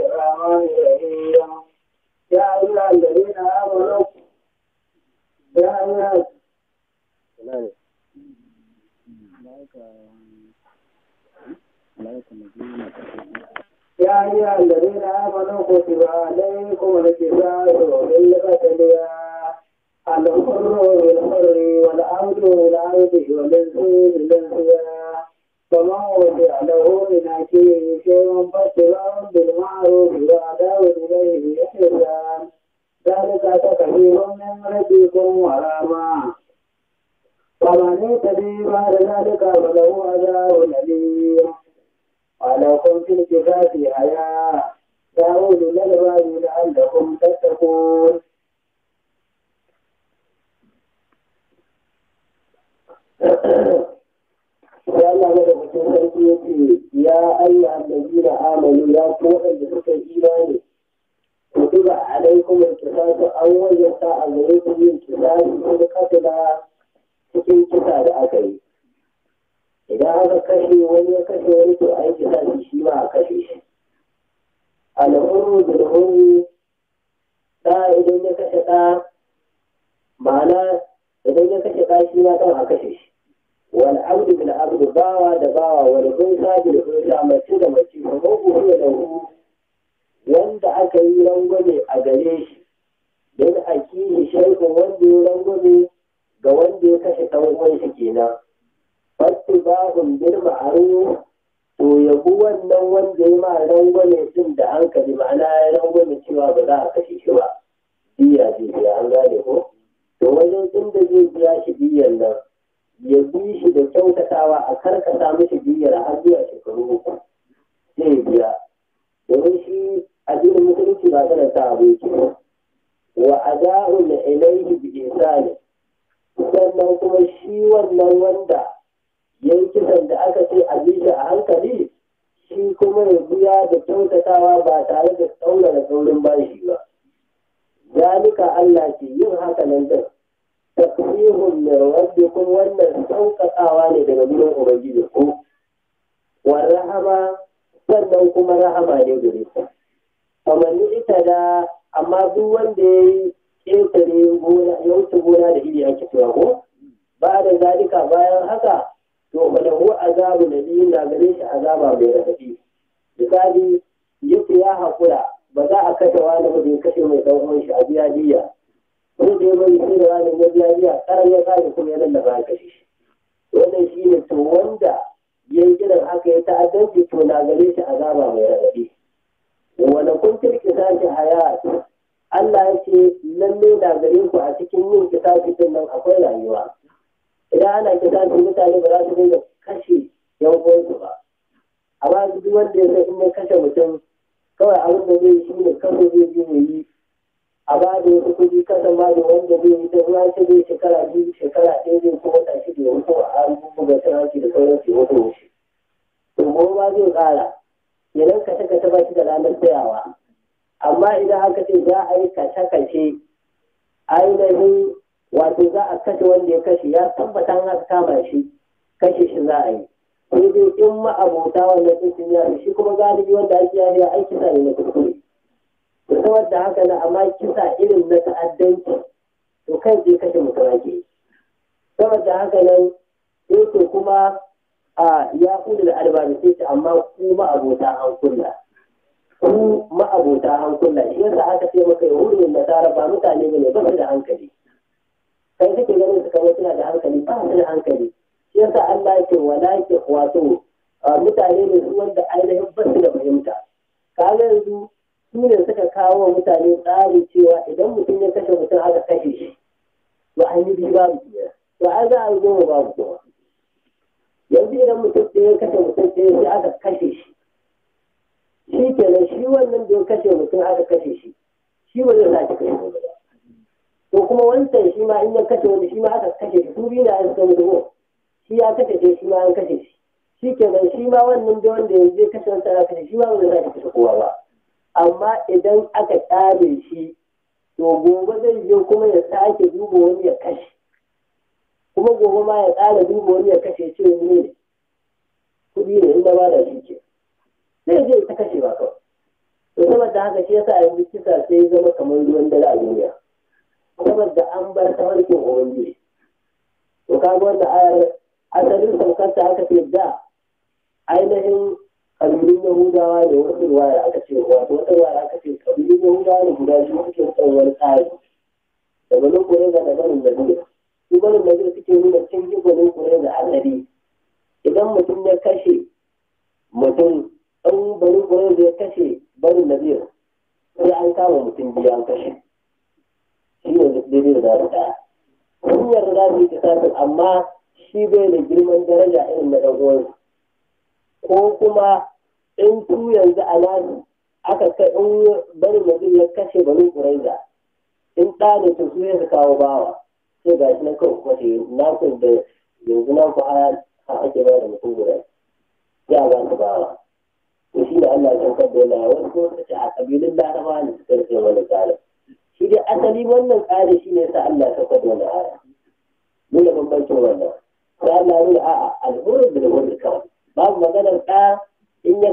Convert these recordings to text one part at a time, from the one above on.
الرحمن الرحيم يا أيها الذين آمنوا يا أيها الذين آمنوا كتب عليكم القصاص في القتل الحر بالحر والعبد بالعبد والإنس بالإنس فمن وجع له من أخيه شيء فاتباع بالمعروف وأداء إليه بإحسان ذلك تخفيف من ربكم ورحمة فمن اهتدي بعد ذلك فله عذاب أليم ولكم في القصاص حياة يا أولي الألباب لعلكم تتقون ya Allah da mutum sarki yake ya ayyuhan allazina amanu ya ku wanda suka yi imani kutiba alaikum al-qisas an wajata a gare ku yin qisas ko katila cikin kisa da aka yi idan aka kashe wani ya kashe wani to a yi qisas shi ma a kashe shi al-hurru bil hurri da idan ya kashe da ma'ana idan ya kashe da shi ma dan a kashe shi wal abdu bil abdu bawa da bawa wal unsa bil unsa mace da mace ko ko da lahu wanda aka yi rangwame a gare shi dan akihi shaykhun wanda ya rangwame ga wanda ya kashe dan uwan shi kenan fattiba'un bil ma'ruf to yabu wannan wanda ya ma rangwame din da hankali ma'ana ya rangwame cewa ba za a kashe shi ba diya ce an gane ko to wajen inda zai biya shi diyan nan ya bi shi da kyautatawa a karkata mishi biyar har zuwa shekaru uku zai biya domin shi addinin musulunci ba tana ta abu yake wa ada'u la ilayhi bi ihsani sannan kuma shi wannan wanda yayin kisan da aka ce a bi shi a hankali shi kuma ya biya da kyautatawa ba tare da tsaura da saurin bashi ba zalika Allah ce yin haka nan da tafsirun min rabbikum wannan sauƙaƙawa ne daga gurin ubangiji ku wa rahama sannan kuma rahama ne gare ku kamar ita da amma duk wanda ya yi ƙetare gona ya wuce gona da iri ake cewa ko ba da zalika bayan haka to falahu azabu nabi na gare shi azaba mai raɗaɗi misali yace ya haƙura ba za a kashe wani ba bai kashe mai ɗan uwan shi a biya diya wani da ya bari sai da ranar ya biya biya karar ya kare kuma ya lallaba a kashe shi wannan shi ne to wanda ya yi irin haka ya ta'addanci to na gare shi azaba mai raɗaɗi wani kun kirki sashi haya Allah ya ce lalle na gare ku a cikin yin kitabi din nan akwai rayuwa idan ana kitabi mutane ba za su dinga kashe yan uwansu ba amma duk wanda ya san in ya kashe mutum kawai abin da zai yi shi ne kawai zai je ya yi a ba da wasu kuɗi kasan ba da wanda zai yi ta ruwa ta zai shekara biyu shekara ɗaya zai kuma wata shi da wasu a buga sarki da sauran su wata wuce. To gobe ba zai ƙara idan kashe-kashe ba shi da ranar tsayawa. Amma idan aka ce za a yi kashe-kashe ainihin wato za a kashe wanda ya kashe ya tabbata an kama shi kashe shi za a yi. Sai dai in ma'abota wannan ɗin ya shi kuma galibi wanda ake yari a aiki sa ne na kuskure. Saboda haka na amma kisa irin na ta'addanci to kai zai kashe mutum ake saboda haka nan sai to kuma ya kudu da albarkace shi amma ku ma'abota hankula shi yasa aka ce maka yahudu da nasara ba mutane ne ba su da hankali kai kake ganin su kamar suna da hankali ba su da hankali shi yasa Allah ya ce walakin wato mutane ne su wanda ainihin ba su da fahimta kaga yanzu su ne suka kawo wa mutane tsari cewa idan mutum ya kashe mutum aka kashe shi to an yi biyu babu biya to an za a yi goma babu kowa yanzu idan mutum ɗaya ya kashe mutum ɗaya sai aka kashe shi shi kenan shi wannan da ya kashe mutum aka kashe shi shi ba zai sake kashe wani ba to kuma wancan shi ma in ya kashe wani shi ma aka kashe shi su biyu na an suka mutu shi ya kashe shi ma an kashe shi shi kenan shi ma wannan da wanda yanzu ya kashe wancan aka kashe shi ma ba zai sake kashe kowa ba amma idan aka ƙare shi to gobe zai je kuma ya sake duba wani ya kashe kuma gobe ma ya ƙara duba wani ya kashe ce ne kuɗi ne inda ba da shi ke zai je ta kashe ba kawai to saboda haka shi yasa yanzu kisa sai zama kamar ruwan dare a duniya saboda an bar tafarkin ubangiji. To kaga wanda ayar asalin saukarta aka ce da ainihin kabilun yahudawa da wasu ruwaya aka ce wato wata ruwaya aka ce kabilun yahudawa da guda biyu suke tsawon tsari da banin kureza da banin nazir. Su banin nazir suke nuna cin banin kureza asali idan mutum ya kashe mutum ɗan banin kureza ya kashe banin nazir sai an kama mutum biyu an kashe shi ne daidai da zaru ɗaya. Sun yarda za su yi kisafin amma shi bai da girman daraja irin na ɗan uwansu. Ko kuma in su yanzu a nasu aka kai in barin mutum ya kashe barin kuraiza in ɗa ne to su su kawo bawa sai ga shi na kawai kuma ce naku da yanzu naku a ake ba da mutum guda ya ba su bawa. To shi da Allah ya saukar da yana wasu ko su ce a ƙabilun Larabawa ne suka rike wani tsarin. Shi dai asali wannan tsari shi ne sa Allah ya saukar da wani aya. Nuna bambancin wannan. Sai Allah ya nuna a'a al'ummar da wani kawai. Babu maganar ɗa in ya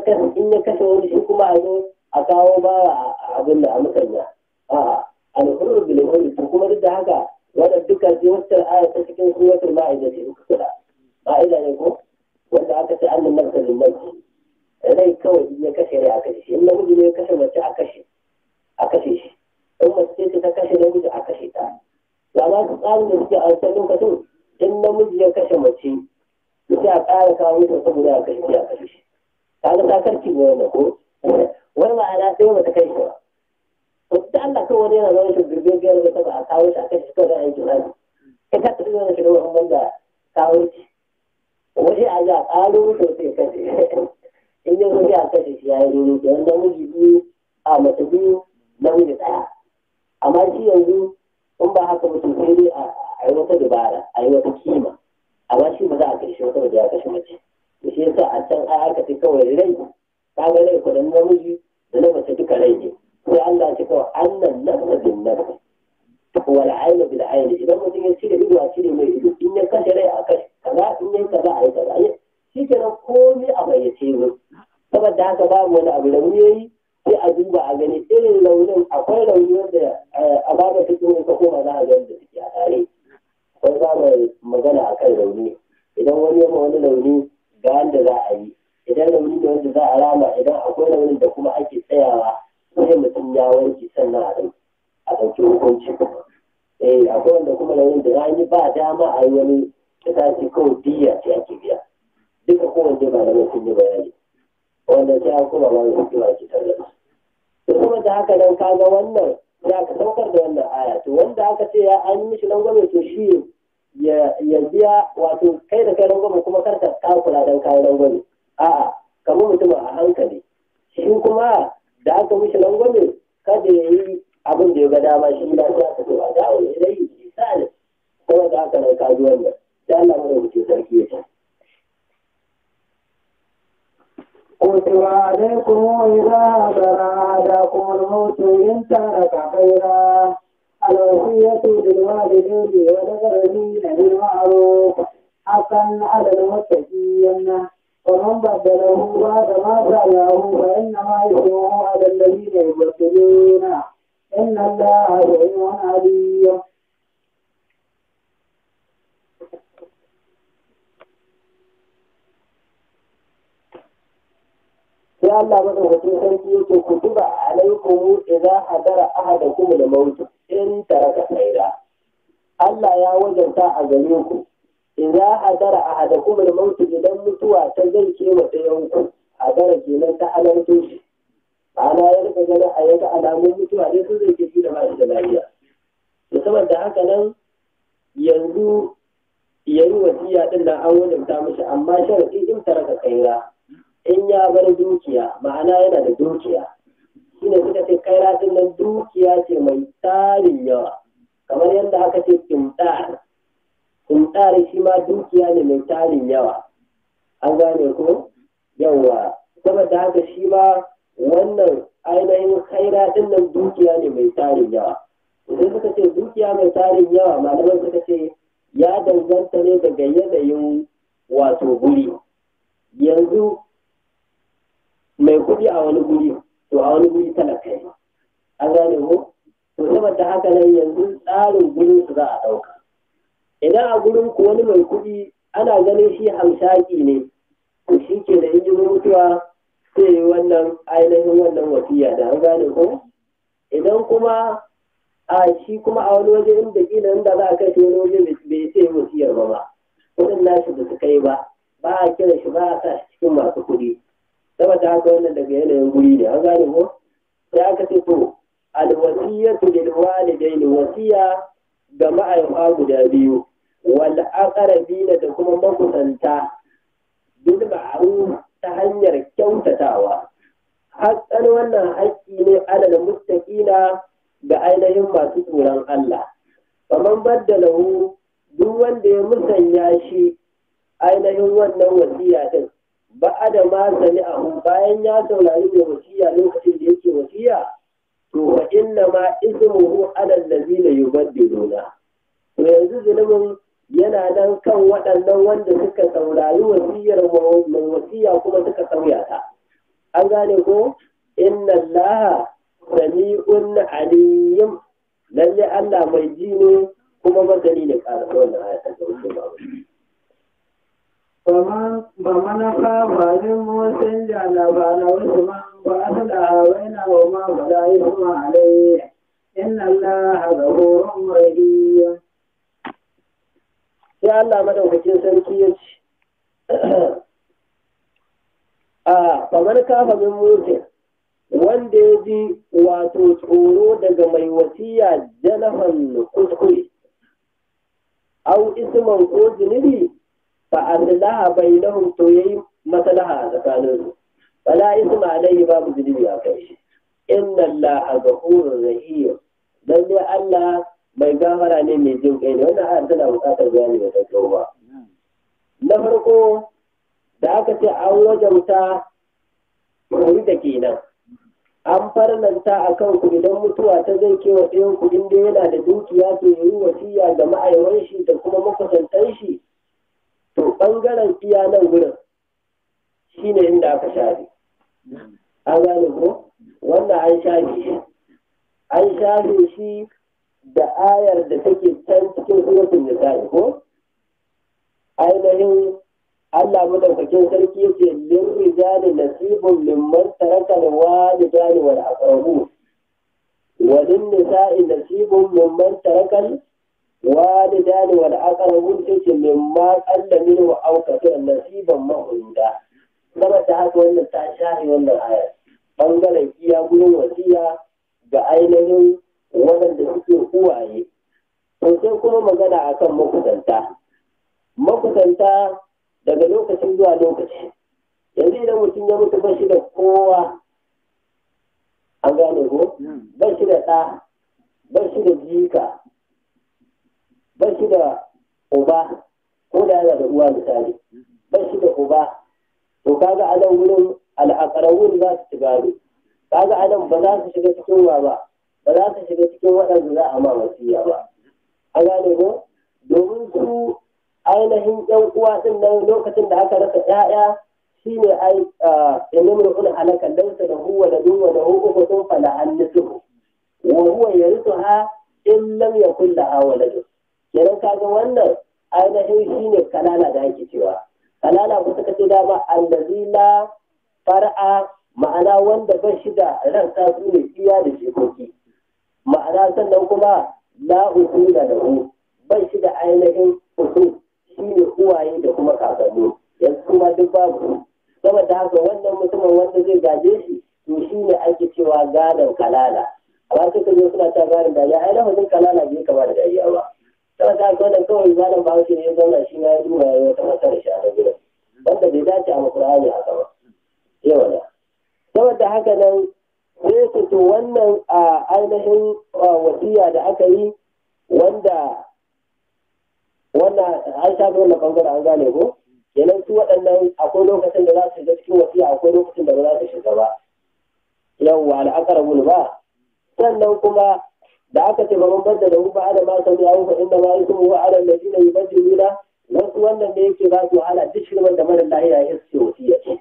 kashe wani shi kuma a zo a kawo bawa a abin da a musanya. A'a al'ummar da wani to kuma duk da haka wadda duka ce wacce aya ta cikin suratul ma'ida ce uku kula. Ma'ida ne ko wanda aka ce annan nan kalin nan rai kawai in ya kashe rai a kashe shi in namiji ne ya kashe mace a kashe shi in mace ce ta kashe namiji a kashe ta. Ya ba su tsarin da suke a wancan lokacin in namiji ya kashe mace sai a ƙara kawo mutum saboda a kashe a kashe shi. Kaga sakarci ne wannan ko wani ma'ana sai mata kai shi ba. Wata Allah kawai wani yana zama shi girgiyar da ba a kawo shi a kashe shi kawai da aikin rani. Kai ka tafi wani shiga wani banda kawo shi. Waje a ji a ƙaro mutum sai kashe. In yi waje a kashe shi ya yi ruru da wani namiji biyu a mace biyu namiji ɗaya. Amma shi yanzu in ba haka mutum sai dai a yi wata dabara a yi wata kima. Amma shi ba za a kashe wata da ya kashe mace. Da shi yasa a can ai aka ce kawai rai ka ga rai kudin namiji da na mace duka rai ne. Sai Allah ya ce kawai annan nafsa bin nafsi wal ayna bil ayni idan mutum ya cire ido a cire mai ido in ya kashe rai a kashe kaza in ya kaza a yi kaza shi kenan komai a bayyace ne. Saboda haka babu wani abu rauni yayi sai a duba a gani irin launin akwai rauni wanda a baba ta kuma ka koma za a ga da take a tare. Akwai za mu magana a kan rauni idan wani yamma wani rauni ga wanda za a yi idan rauni da wanda za a rama idan akwai raunin da kuma ake tsayawa sai mutum ya wanke sannan a ɗauki hukunci. Akwai wanda kuma raunin da ya yi ba dama a yi wani kita ce kawai diya ce ake biya duka kowanne ba da mutum yi bayani wanda sai an kuma ba da hukuma ake tallafa. To kuma da haka nan kaga wannan ya ka saukar da wannan aya to wanda aka ce ya an yi mishi rangwame to shi ya biya wato kai da kai rangwame kuma kar ka kakula don kayan rangwame a'a kamar mutum a hankali shi kuma da aka mishi rangwame kada ya yi abin da ya ga dama shi na sai aka ce ba dawo ne dai yi sa ne kuma da haka nan ka ji wannan sai Allah mu rubuce sarki ya ce كتب عليكم إذا حضر أحدكم الموت إن ترك خيرا الوصية للوالدين والأقربين بالمعروف حقا على المتقين ومن بدله بعد ما سمعه فإنما إثمه على الذين يبطلون إن الله سميع عليم. sai Allah madaukakin sarki yake kutuba alaikum idza hadara ahadakum al-maut in taraka khaira. Allah ya wajanta a gare ku idza hadara ahadakum al-maut idan mutuwa ta zalke wa ɗayan ku hadara kenan ta halarto shi ana ya rika ganin a yaga alamun mutuwa dai sun zai shi da ba shi da lafiya. To saboda haka nan yanzu yayi wasiya din da an wajanta mishi amma sharadi in taraka khaira in ya bar dukiya ma'ana yana da dukiya shi ne suka ce kairatin nan dukiya ce mai tarin yawa kamar yadda aka ce kimtar shi ma dukiya ne mai tarin yawa an gane ko yawa saboda haka shi ma wannan ainihin kairatin nan dukiya ne mai tarin yawa idan suka ce dukiya mai tarin yawa malaman suka ce ya danganta ne daga yanayin wato guri yanzu mai kuɗi a wani guri to a wani guri talaka ne gane ko to saboda haka nan yanzu tsarin gurin su za a ɗauka idan a gurin ku wani mai kuɗi ana ganin shi hamshaki ne to shi ke da injin mutuwa sai yi wannan ainihin wannan wasiya da an gane ko idan kuma a shi kuma a wani waje inda kila inda za a kai shi wani waje bai sai wasiyar ba kudin nashi da suka yi ba a kira shi ba a sa shi cikin masu kuɗi saboda haka wannan daga yanayin guri ne an gane ko sai aka ce to alwasiyatu lil walidaini wasiya ga ma'aifa guda biyu wal aqrabina da kuma makusanta bil ma'ruf ta hanyar kyautatawa haƙƙan wannan haƙƙi ne alal muttaqina ga ainihin masu tsoron Allah faman baddalahu duk wanda ya musanya shi ainihin wannan wasiya din ba'ada ma sami'ahu bayan ya saurari mai wasiya lokacin da yake wasiya to fa inna ma ismuhu ala allazina yubaddiluna to yanzu zulumin yana nan kan waɗannan wanda suka saurari wasiyar mai wasiya kuma suka sauya ta an gane ko inna allaha sami'un alim lalle Allah mai ji ne kuma masani ne ƙara wannan ayatan da wuce ba فمن خاف من موسى جنب نفسه فأصلح بينهما فلا إثم عليه إن الله غفور رحيم. يا الله مدوكين sarki ya ce faman kafa min mutum wanda ya ji wato tsoro daga mai wasiya janafan kuskure au isman ko zunubi fa'adallaha bainahum to yayi maslaha a tsakanin su fala isma alayhi babu zunubi a kai shi inna allaha ghafurur rahim lalle Allah mai gafara ne mai jin kai ne wannan ayar tana buƙatar bayani da gaggawa na farko da aka ce an wajauta kuri da kenan an farlanta a kan ku idan mutuwa ta zai kewa ɗayan ku inda yana da dukiya to yi wasiya ga ma'aiwan shi da kuma makusantan shi to ɓangaren iya nan gurin shi ne inda aka shafe an gane ko wannan an shafe shi da ayar da take can cikin suratul nisa'i ko ainihin Allah madaukakin sarki yake lin rijali nasibun mimman taraka alwalidani wal aqrabun wa lin nisa'i nasibun mimman taraka alwalidani wal aqrabun yake mimma qalla minhu aw kathira nasiban ma'uda saboda haka wannan ta shahi wannan aya bangaren iya gurin wasiya ga ainihin waɗanda suke uwaye to sai kuma magana akan makusanta daga lokaci zuwa lokaci yanzu idan mutum ya mutu ba shi da kowa an gane ko ba shi da ɗa ba shi da jika ba shi da uba ko da yana da uwa misali ba shi da uba to kaga a nan wurin al'aqarabun za su ci gado kaga a nan ba za su shiga cikin uwa ba za su shiga cikin waɗanda za a ma wasiya ba an gane ko domin su ainihin yan uwa din nan lokacin da aka rasa ƴaƴa shine ai inimru ul halaka laysa lahu waladun wa lahu ukhtun fala annisuhu wa huwa yarithuha in lam yakul laha waladun kenan kaga wannan ainihin shine kalala da ake cewa kalala ko suka ce dama allazi la far'a ma'ana wanda ba shi da ranta su ne iya da jikoki ma'ana sannan kuma la usula lahu ba shi da ainihin usul shi ne uwaye da kuma kakanni yanzu kuma duk babu saboda haka wannan mutumin wanda zai gaje shi to shi ne ake cewa gadon kalala amma sai ka zo suna ta gadon dariya ai lafazin kalala bai kama da dariya ba saboda haka wannan kawai malam bahaushe ne ya zauna shi ma ya duba ya yi wata masar shi a nan gidan wanda bai dace a makurani haka ba yawa da saboda haka nan sai su to wannan ainihin wasiya da aka yi wanda wannan an shafi wannan bangare an gane ko kenan su waɗannan akwai lokacin da za su shiga cikin wasiya akwai lokacin da ba za su shiga ba yawwa al'aqrabun ba sannan kuma da aka ce ba man badda da ba da ma sami ayu fa inna ma yusmu wa ala alladhina yubaddiluna wasu wannan ne yake ba su wahala duk shirman da mara lahiya ya ce wasiya ce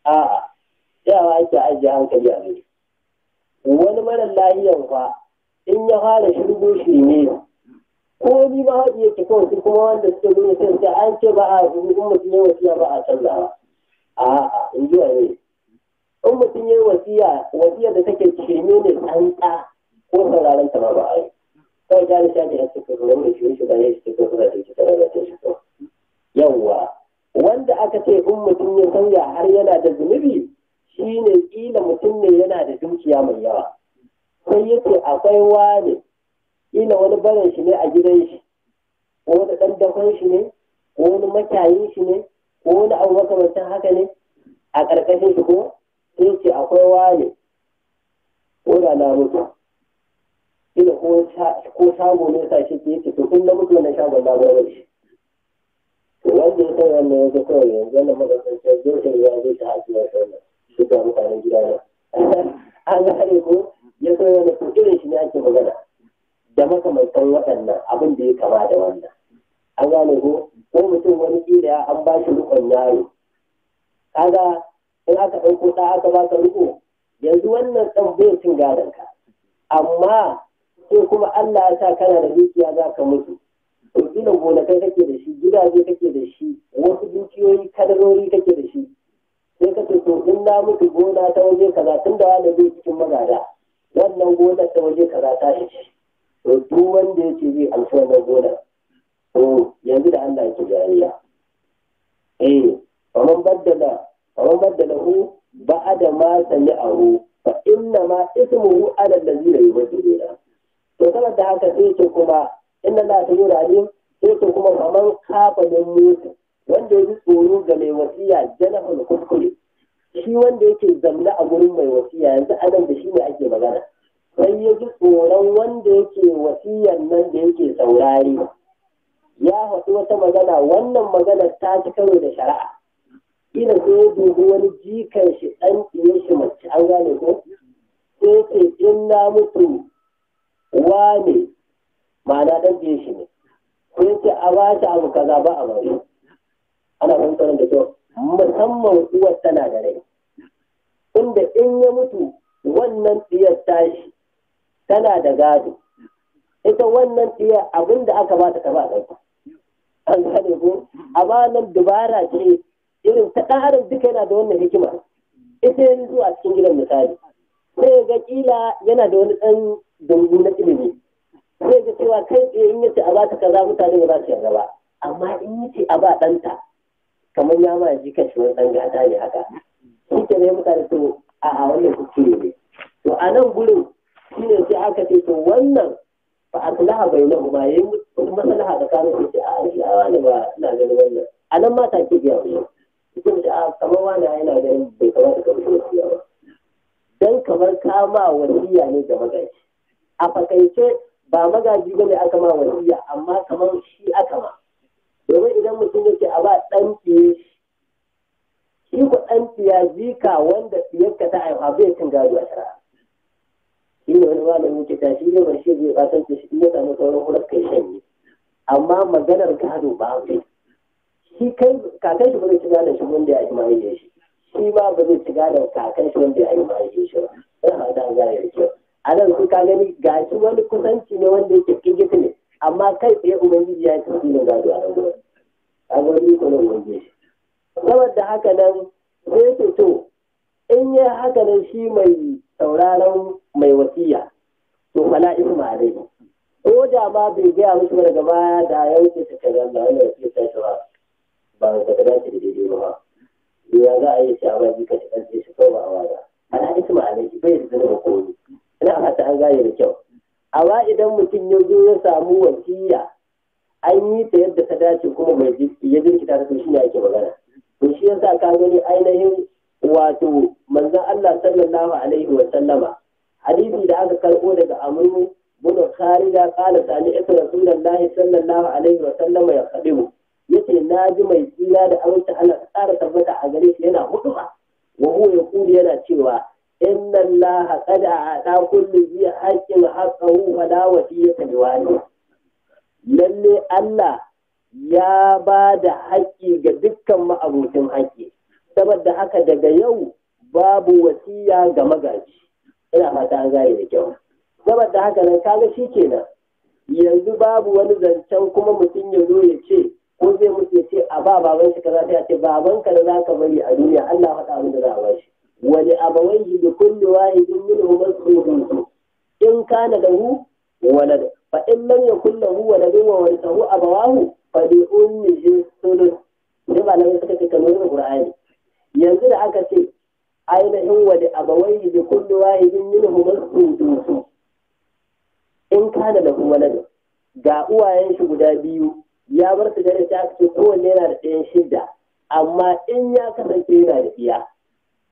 a'a yawa ake ajiye hankali a gani wani marar lahiyan fa in ya fara shirgo shi ne ko ni ma haɗi yake kawai su kuma wanda suke gudu sai an ce ba a in mutum ya wasiya ba a canzawa a'a in ji ne in mutum ya wasiya da take shirme ne tsantsa ko sauraron ta ma ba a yi kawai ta nisha da ya ce kuma da shi ba ya ce ko kuma da shi tare da shi ko yawwa wanda aka ce in mutum ya sauya har yana da zunubi shine kila mutum ne yana da dukiya mai yawa sai yace akwai wani kila wani barin shi ne a gidan shi ko wani ɗan dakon shi ne ko wani makiyayin shi ne ko wani abu makamancin haka ne a ƙarƙashin shi ko sai ce akwai wani ko da na mutu kila ko shago ne sa shi ke ce to kun na mutu wannan shagon na bayar shi to wanda ya san wannan yanzu kawai yanzu wannan magasancin zai ya zai ta haƙi wa sauran shi ga mutanen gida ne an gane ko ya san wani to irin shi ne ake magana da makamantan waɗannan abin da ya kama da wannan an gane ko mutum wani kila an ba shi rikon yaro kaga in aka ɗauko ɗa aka ba ka riko yanzu wannan ɗan bai cin gadon ka amma sai kuma Allah ya sa kana da dukiya za ka mutu to kila gonakai kake da shi gidaje kake da shi wasu dukiyoyi kadarori kake da shi sai ka ce to in na mutu gona ta waje kaza tun da wani bai cikin magada wannan gonar ta waje kaza ta shi to duk wanda ya ce zai amsa wannan gonar to yanzu da Allah yake jayayya faman baddalahu ba'da ma sami'ahu fa inna ma ismuhu ala allazina yubaddiluna to saboda haka sai ce kuma inna la tajura alim sai ce kuma faman kafa min mutu wanda ya ji tsoro ga mai wasiya janahul kuskure shi wanda yake zamna a gurin mai wasiya yanzu adam da shi ne ake magana sai ya ji tsoron wanda yake wasiyan nan da yake saurari ya haɗu wata magana wannan magana ta ci karo da shari'a ina sai ya dubi wani jikan shi ɗan tsiye shi mace an gane ko sai ce in na mutu wane ma'ana ɗan tsiye shi ne sai ce a ba shi abu kaza ba a bari ana fahimtar da kyau musamman uwar tana da rai inda in ya mutu wannan tsiyar tashi tana da gado ita wannan tsiyar abinda aka ba ta ba ɗauka an gane ko amma nan dubara ce irin ta ɗan adam duka yana da wannan hikima ita yanzu zuwa cikin gidan misali sai ga kila yana da wani ɗan dungu na ilimi sai ga cewa kai tsaye in yace a ba ta kaza mutane ba za su yarda ba amma in yace a ba ɗanta kamar ya ma ji kashi wani ɗan gata ne haka shi ke ne mutane to a wannan kuskure ne to a nan gurin shi ne sai aka ce to wannan fa aslaha bainahu ma yayi maslaha tsakanin su a shi a wani ba ina ganin wannan a nan mata ke biya mu cikin da kamar wani yana ganin bai kamata ka rushe wasiya ba dan kamar kama wasiya ne da magaji a fakaice ba magaji bane aka ma wasiya amma kamar shi aka ma domin idan mutum yake a ba ɗan tsiye shi ku ɗan tsiya jika wanda tsiyarka ta haifa bai cin gado a shara shi ne wani malamin ke ta shi ne ba shi zai kasance shi ya samu sauran hular kai shanye amma maganar gado ba zai shi kai kakan shi ba zai ci gadon shi wanda ya yi mahaifiyar shi shi ma ba zai ci gadon kakan shi wanda ya yi mahaifiyar shi ba sai hauta an gane da kyau a nan su ka gani ga shi wani kusanci ne wanda yake kigiti ne amma kai tsaye ubangiji ya yi tasirin gado a nan gurin a gurin ko na ubangiji saboda haka nan sai ce to in yi haka nan shi mai sauraron mai wasiya to fala isma alai ko da ma bai gaya musu daga baya da ya wuce ta kaza da wannan wasiya ta shi ba da ka dace da daidai ba ya za a yi shi a ba jika shi ɗan shi kawai ba a wada fala isma alai bai da zama komi ina fata an gane da kyau amma idan mutum ya zo ya samu wasiya an yi ta yadda ta dace kuma mai ya jirkita ta to shi ne ake magana to shi yasa ka gani ainihin wato manzon Allah sallallahu alaihi wa sallama hadisi da aka karbo daga Amr bin Kharija qala sami'tu Rasulullahi sallallahu alaihi wa sallama ya khadibu yace naji mai tsira da aminta Allah tsara tabbata a gare shi yana huduba wa huwa yaqulu yana cewa inna Allah qad a'ta kulli dhi haqqin haqqahu wa la wasiyata liwali lalle Allah ya ba da haƙƙi ga dukkan ma'abucin haƙƙi saboda haka daga yau babu wasiya ga magaji ina fata an gane da kyau. Saboda haka nan kaga shi kenan yanzu babu wani zancen kuma mutum ya zo ya ce ko zai mutu ya ce a ba baban shi kaza sai a ce baban ka da za ka bari a duniya Allah faɗa abin da za a ba shi wani abawai shi da kulli wahidin minhu masruhu in kana lahu walad fa in lam yakul lahu waladun wa warithahu abawahu fa li ummihi sulus. sai malamai suka ce kamar da Qur'ani yanzu da aka ce ainihin wani abawai da kulli wahidin minhu masruhu in kana lahu walad ga uwayen shi guda biyu ya bar su gare ta ce kowanne yana da ɗayan shidda amma in ya kasance yana da biya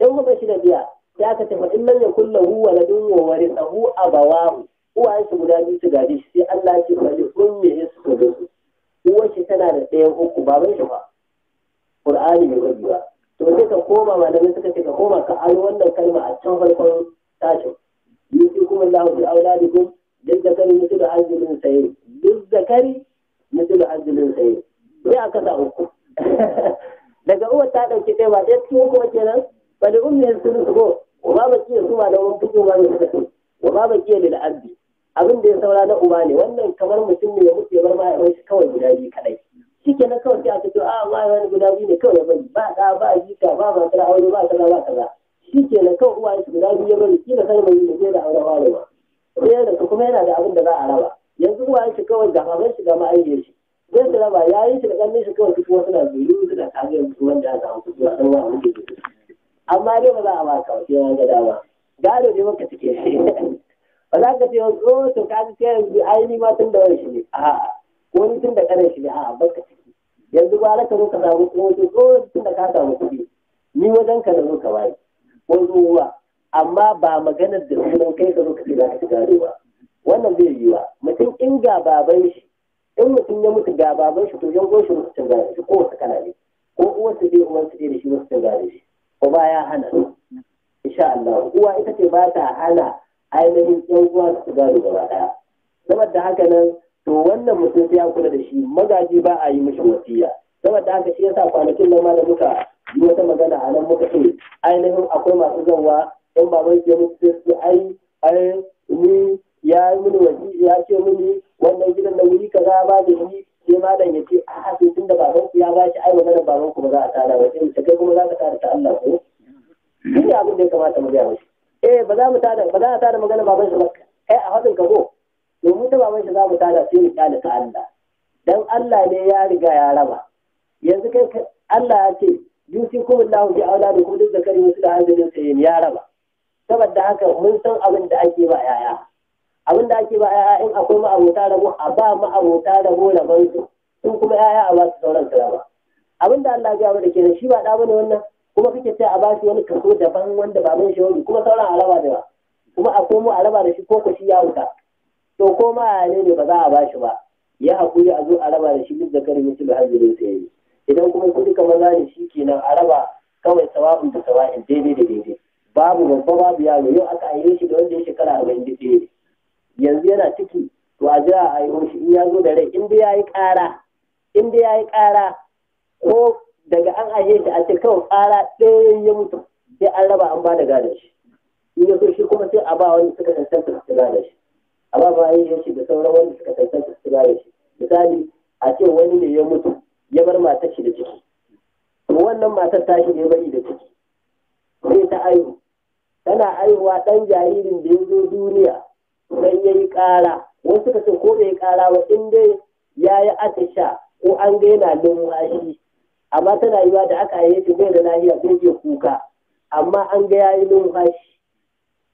in kuma shi da biya ya ka tafi in lam yakul lahu waladun wa warithahu abawahu uwayen shi guda biyu su gaji shi sai Allah ya ce fa li ummihi sulus uwar shi tana da ɗayan uku baban shi ba Qur'ani bai gaji ba to sai ka koma malamai suka ce ka koma ka aro wannan kalma a can farkon tashin yusikum Allahu fi auladikum lizzakari mithlu hazzil sayyid lizzakari mithlu hazzil sayyid sai aka sa uku daga uwar ta dauki ɗaya ba ɗaya cikin kuma kenan fa li ummihi sulus ko wa ba kiya su malaman fiqh ba ne suka ce wa ba kiya lil abdi abin da ya saura na uba ne wannan kamar mutum ne ya mutu ya bar ma shi kawai guda biyu kadai shike na kawai sai aka ce a ma wani guda biyu ne kawai ya bari ba da ba jika ba matar aure ba kaza ba kaza shike na kawai uwa shi guda biyu ya bari kila sai mai ne da aure wale ba sai da kuma yana da abin da za a raba yanzu uwa shi kawai ga baban shi ga ma'aikiyar shi sai su raba yayin shi da kannin shi kawai su kuma suna zuru suna kage musu wanda ya samu kuɗi a ɗan wa muke amma dai ba za a ba kawai sai wani ga dama gado ne maka cike shi ba za ka ce o to ka ji yanzu ainihin ma tun da wani shi ne a'a wani tun da kanin shi ne a'a baka ciki yanzu ba ka zo ka samu kuɗi ko tun da ka samu kuɗi ni wajen ka da zo ka waye ko zuwa amma ba maganar da sunan kai ka zo ka ce za ka ci gado ba wannan zai yi wa mutum in ga baban shi in mutum ya mutu ga baban shi to yan goshi musu cin gado shi ko wasu kana ne ko uwar su dai uwar su dai da shi musu cin gado shi ko ba ya hana insha Allah uwa ita ce ba ta hana ainihin yan uwa su gado gaba daya saboda haka nan to wannan mutum sai ya kula da shi magaji ba a yi mishi wasiya saboda haka shi yasa kwanakin nan ma da muka yi wata magana a nan muka ce ainihin akwai masu zanwa in baban ke mutu sai su ai ni ya yi mini wasi ya ce mini wannan gidan da wuri kaza ba da ni sai malam ya ce a sai tun da baban ku ya ba shi ai magana baban ku ba za a tada ba sai kai kuma za ka tada ta Allah ko shi ne abin da ya kamata mu gaya mishi ba za a tada magana baban shi ba kai a hadin ka ko domin ta baban shi za mu tada sai mu kyale ta Allah dan Allah ne ya riga ya raba yanzu kai Allah ya ce yusikum Allahu bi auladikum duk zakari musu da hanzalin sai ya raba saboda haka mun san abin da ake ba yaya abin da ake ba yaya in akwai ma'abota rabo a ba ma'abota rabo rabon su sun kuma yaya a ba su sauran su raba abin da Allah ya gaba da kenan shi ba da bane wannan kuma kake ce a ba shi wani kaso daban wanda baban shi wani kuma sauran a raba da ba kuma a komo a raba da shi ko shi ya wuta to ko ma ne ba za a ba shi ba ya hakuri a zo a raba da shi duk da kare mutum da hajjirin sa yayi idan kuma su duka maza ne shi kenan a raba kawai sawa'un da sawa'in daidai da daidai babu babba babu yaro yau aka aire shi da wanda ya shekara 40 yanzu yana ciki to a jira a airo shi in ya zo da rai in dai yayi ƙara ko daga an aje shi a ce kawai ƙara ɗaya ya mutu sai an raba an ba da gadon shi in ya so shi kuma sai a ba wanda suka tantance su gadon shi a ba bayan shi da sauran wanda suka tantance su gadon shi misali a ce wani ne ya mutu ya bar matar shi da ciki to wannan matar ta shi ne bari da ciki sai ta aihu tana aihuwa ɗan jaririn da ya zo duniya sai ya yi ƙara wasu suka ce ko bai yi ƙara ba in dai ya yi atisha ko an ga yana numfashi amma tana yiwa da aka yi shi bai da lafiya sai ke kuka amma an ga ya yi numfashi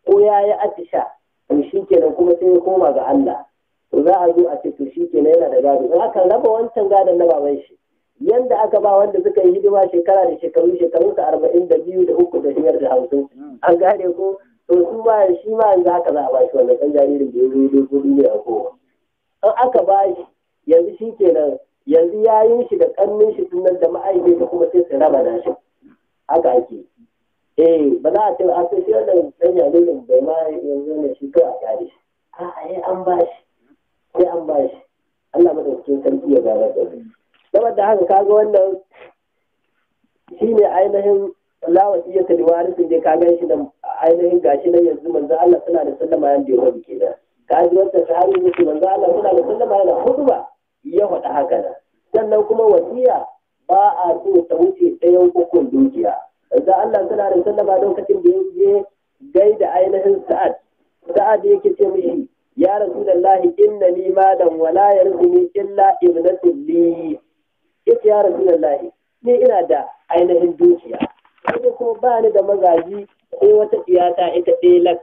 ko ya yi atisha to shi kenan kuma sai ya koma ga Allah to za a zo a ce to shi kenan yana da gado in aka raba wancan gadon na baban shi yanda aka ba wanda suka yi hidima shekara da shekarun sa 42 da 3 da 5 da 50 an gane ko to su ba shi ma yanzu haka za a ba shi wannan ɗan jaririn da ya zo da gudu ne a kowa in aka ba shi yanzu shi kenan yanzu ya yi shi da ƙannin shi tunan da ma'aikai da kuma sai su raba da shi haka ake ba za a ce a sai shi wannan ɗan jaririn bai ma yanzu ne shi kai a kyale shi a'a an ba shi sai an ba shi Allah madaukakin sarki ya gaba da mu saboda haka kaga wannan shine ainihin lawasi ya tadi warisin dai ka gan shi da ainihin gashi nan yanzu manzo Allah sallallahu alaihi wasallam yanda ya wadi kenan ka ji wata sahabi yake manzo Allah sallallahu alaihi wasallam yana hutuba ya faɗa haka nan sannan kuma wasiya ba a so ta wuce ɗayan ukun dukiya manzo Allah sallallahu alaihi wasallam lokacin da ya je gaida ainihin Sa'ad yake ce mishi ya rasulullahi innani malan wala yarzuni illa ibnatu li yace ya rasulullahi ni ina da ainihin dukiya sai kuma ba ni da magaji sai wata tiyata ita ɗelak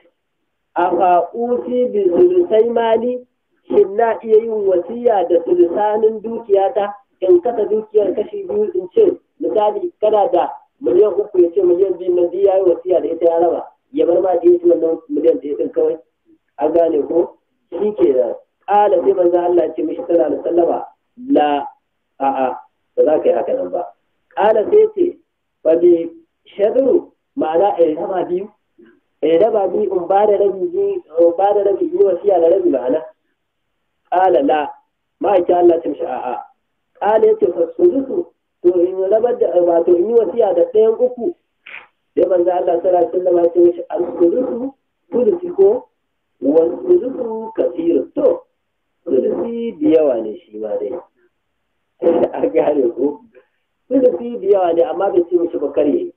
a fa'uti bi sulusai mali shin na iya yin wasiya da sulusanin dukiyata in kasa dukiyar kashi biyu in ce misali kana da miliyan 3 ya ce miliyan 2 na biyu ya yi wasiya da ita ya raba ya bar ma da yake wannan miliyan 1 din kawai an gane ko shi ke da ƙala sai manzo Allah ya ce mishi sallallahu alaihi wasallama la a'a ba za ka yi haka nan ba ƙala sai ce fa bi shadru ma'ana raba biyu raba biyu in ba da rabi yi wasiya da rabi ma'ana ƙala la ma'aikin Allah ce mishi a'a ƙala ya ce fa sudusu to in rabar da wato in yi wasiya da 1/3 sai manzo Allah sallallahu alaihi wasallam ya ce mishi al-sudusu sudusi ko wasu kasiru to sulusi da yawa ne shi ma dai a gane ko sulusi da yawa ne amma bai ce mishi ba karye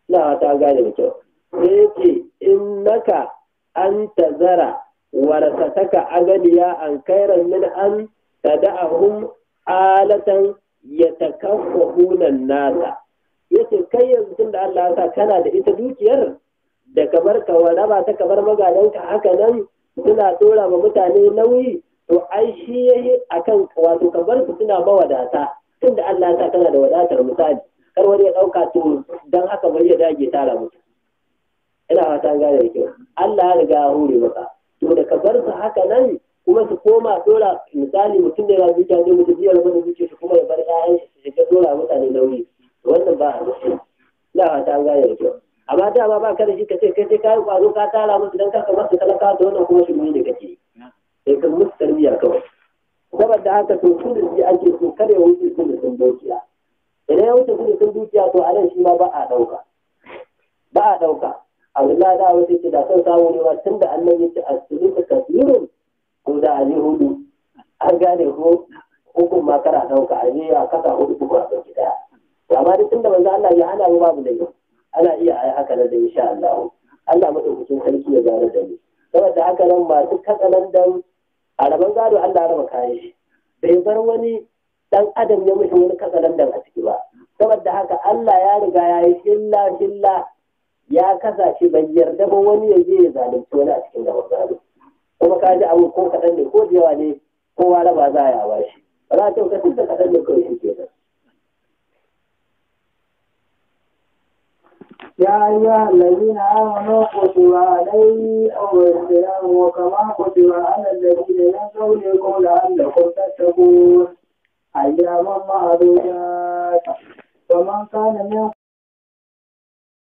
na ta gane da kyau sai yake innaka an tazara warasataka agadiya an kairan min an tada'ahum alatan yatakaffafuna nasa yace kai yanzu tunda Allah ya sa kana da ita dukiyar da kamar ka raba ta kamar magadanka haka nan suna dora ma mutane nauyi to ai shi yayi akan wato kamar su suna mawadata tunda Allah ya sa kana da wadatar misali kar wani ya dauka to dan haka bari ya dage tara mutu ina fata gane da kyau Allah ya riga ya hore maka to da kamar su haka nan kuma su koma dora misali mutum da ya zuciya ne mutum biyar da zuciya shi kuma ya bar ƴaƴan shi su ga dora mutane nauyi wannan ba a da ina fata gane da kyau amma dama ba ka da shi ka ce kai sai ka yi kwazo ka tara musu don kaka masu talaka da wannan kuma shirme ne kake sai kan musu tarbiyya kawai saboda haka to su da shi ake so kare wuce su da sun dukiya idan ya wuce su da sun dukiya to a nan shi ma ba a ɗauka Abdullahi da wasu ce da son samu ne ba tun da annabi ce a suluka kasirun ko da a hudu an gane ko hukun ma kara ɗauka a je a kasa hudu ko a ɗauki ɗaya amma duk tun da manzo Allah ya hana mu babu da yau ana iya a yi haka nan da insha Allah Allah madaukakin sarki ya gane da mu saboda haka nan masu katsalan dan a rabon gado Allah raba kayan shi bai bar wani dan adam ya mutu wani katsalan dan a ciki ba saboda haka Allah ya riga ya yi shilla ya kasa shi bai yarda ba wani ya je ya zalunci wani a cikin rabon gado kuma ka ji abu ko kaɗan ne ko da yawa ne kowa raba za a yawa shi ba za ta ka da kaɗan ne kawai shi ke nan. يا أيها الذين آمنوا كتب عليكم الصيام كما كتب على الذين من قبلكم لعلكم تتقون أياما معدودات ومن كان منكم